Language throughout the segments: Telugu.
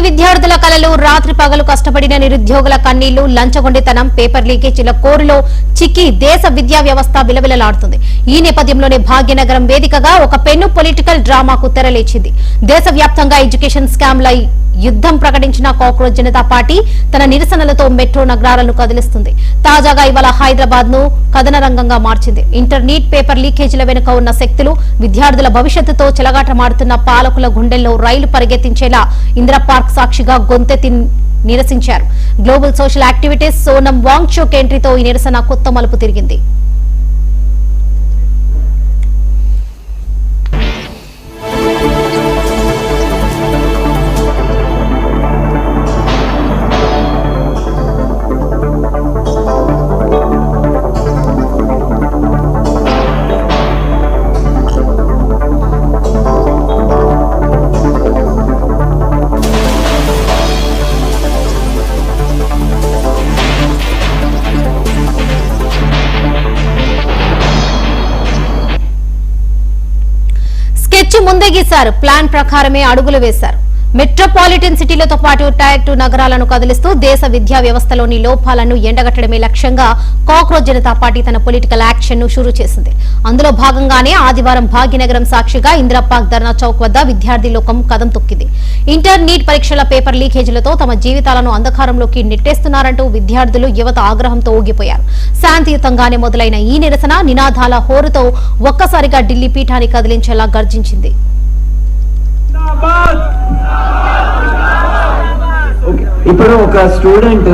విద్యార్థుల కలలు రాత్రి పగలు కష్టపడిన నిరుద్యోగుల కన్నీళ్లు లంచగొండితనం పేపర్ లీకేజీల కోరులో చిక్కి దేశ విద్యా వ్యవస్థ విలవిలలాడుతుంది. ఈ నేపథ్యంలోనే భాగ్యనగరం వేదికగా ఒక పెన్ను పొలిటికల్ డ్రామాకు తెరలేచింది. దేశవ్యాప్తంగా ఎడ్యుకేషన్ స్కామ్ల యుద్ధం ప్రకటించిన కాక్రోచ్ జనతా పార్టీ తన నిరసనలతో మెట్రో నగరాలను కదిలిస్తుంది. తాజాగా ఇవాళ హైదరాబాద్ ను కథన రంగంగా మార్చింది. ఇంటర్నెట్ పేపర్ లీకేజీల వెనుక ఉన్న శక్తులు విద్యార్థుల భవిష్యత్తుతో చెలగాటమాడుతున్న పాలకుల గుండెల్లో రైలు పరిగెత్తించేలా ఇందిరా పార్క్ సాక్షిగా గొంతెత్తి నిరసించారు. Global social activities Sonam Wangchuk ఎంట్రీతో ఈ నిరసన కొత్త మలుపు తిరిగింది. ముందే గీశారు, ప్లాన్ ప్రకారమే అడుగులు వేశారు. మెట్రోపాలిటన్ సిటీలతో పాటు టైర్ 2 నగరాలను కదిలిస్తూ దేశ విద్యా వ్యవస్థలోని లోపాలను ఎండగట్టడమే లక్ష్యంగా కాక్రోచ్ జనతా పార్టీ తన పొలిటికల్ యాక్షన్ ను షురూ చేసింది. అందులో భాగంగానే ఆదివారం భాగ్యనగరం సాక్షిగా ఇందిరా పార్క్ ధర్నా చౌక్ వద్ద విద్యార్థి లోకం కదం తొక్కింది. ఇంటర్ నీట్ పరీక్షల పేపర్ లీకేజీలతో తమ జీవితాలను అంధకారంలోకి నెట్టేస్తున్నారంటూ విద్యార్థులు యువత ఆగ్రహంతో ఊగిపోయారు. శాంతియుతంగానే మొదలైన ఈ నిరసన నినాదాల హోరుతో ఒక్కసారిగా ఢిల్లీ పీఠాన్ని కదిలించేలా గర్జించింది. ఇప్పుడు ఒక స్టూడెంట్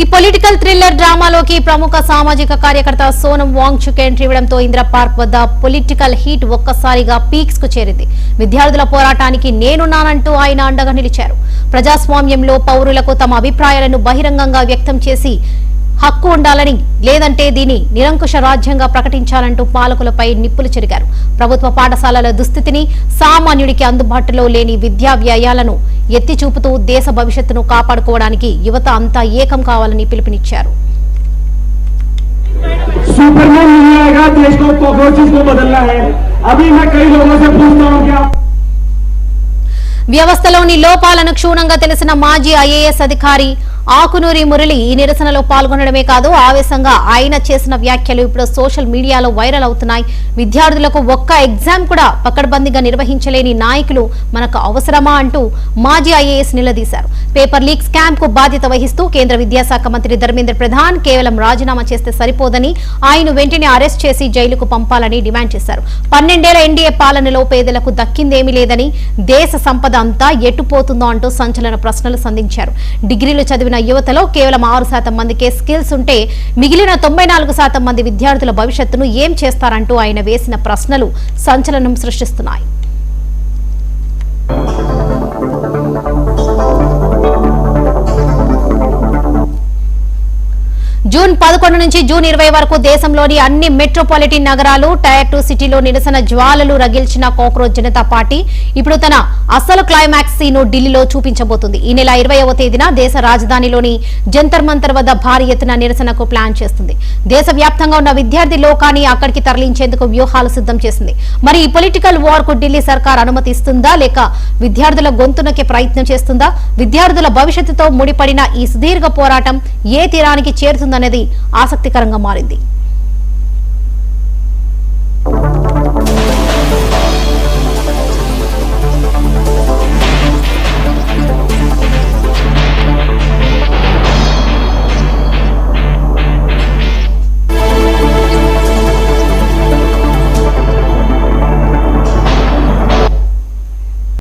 ఈ పొలిటికల్ థ్రిల్లర్ డ్రామాలోకి ప్రముఖ సామాజిక కార్యకర్త సోనం వాంగ్చుక్ ఎంట్రీ ఇవ్వడంతో ఇందిరా పార్క్ వద్ద పొలిటికల్ హీట్ ఒక్కసారిగా పీక్స్ కు చేరింది. విద్యార్థుల పోరాటానికి నేనున్నానంటూ ఆయన అండగా నిలిచారు. ప్రజాస్వామ్యంలో పౌరులకు తమ అభిప్రాయాలను బహిరంగంగా వ్యక్తం చేసి హక్కు ఉండాలని, లేదంటే దీని నిరంకుశ రాజ్యంగా ప్రకటించాలంటూ పాలకులపై నిప్పులు చెరిగారు. ప్రభుత్వ పాఠశాలల దుస్థితిని, సామాన్యుడికి అందుబాటులో లేని విద్యా వ్యయాలను ఎత్తి చూపుతూ దేశ భవిష్యత్తును కాపాడుకోవడానికి యువత అంతా ఏకం కావాలని పిలుపునిచ్చారు. వ్యవస్థలోని లోపాలను క్షుణ్ణంగా తెలిసిన మాజీ ఐఏఎస్ అధికారి ఆకునూరి మురళి ఈ నిరసనలో పాల్గొనడమే కాదు, ఆవేశంగా ఆయన చేసిన వ్యాఖ్యలు ఇప్పుడు సోషల్ మీడియాలో వైరల్ అవుతున్నాయి. విద్యార్థులకు ఒక్క ఎగ్జామ్ కూడా పకడ్బందీగా నిర్వహించలేని నాయకులు మనకు అవసరమా అంటూ మాజీ ఐఏఎస్ నిలదీశారు. పేపర్ లీక్ స్కామ్ కు బాధ్యత వహిస్తూ కేంద్ర విద్యాశాఖ మంత్రి ధర్మేంద్ర ప్రధాన్ కేవలం రాజీనామా చేస్తే సరిపోదని, ఆయన వెంటనే అరెస్ట్ చేసి జైలుకు పంపాలని డిమాండ్ చేశారు. 12 ఏళ్ల ఎన్డీఏ పాలనలో పేదలకు దక్కిందేమీ లేదని, దేశ సంపద అంతా ఎట్టుపోతుందో అంటూ సంచలన ప్రశ్నలు సంధించారు. డిగ్రీలు చదివిన యువతలో కేవలం 6% మందికే స్కిల్స్ ఉంటే మిగిలిన 94% మంది విద్యార్థుల భవిష్యత్తును ఏం చేస్తారంటూ ఆయన వేసిన ప్రశ్నలు సంచలనం సృష్టిస్తున్నాయి. జూన్ 11 నుంచి జూన్ 20 వరకు దేశంలోని అన్ని మెట్రోపాలిటన్ నగరాలు, టైర్ 2 సిటీలో నిరసన జ్వాలలు రగిల్చిన కాక్రోచ్ జనతా పార్టీ ఇప్పుడు తన అసలు క్లైమాక్స్ సీను ఢిల్లీలో చూపించబోతుంది. ఈ నెల 20వ తేదీన దేశ రాజధానిలోని జంతర్ మంతర్ వద్ద భారీ ఎత్తున నిరసనకు ప్లాన్ చేస్తుంది. దేశవ్యాప్తంగా ఉన్న విద్యార్థి లోకాన్ని అక్కడికి తరలించేందుకు వ్యూహాలు సిద్ధం చేసింది. మరి ఈ పొలిటికల్ వార్ కు ఢిల్లీ సర్కార్ అనుమతిస్తుందా, లేక విద్యార్థుల గొంతునకే ప్రయత్నం చేస్తుందా? విద్యార్థుల భవిష్యత్తుతో ముడిపడిన ఈ సుదీర్ఘ పోరాటం ఏ తీరానికి చేరుతుందనేది ఆసక్తికరంగా మారింది.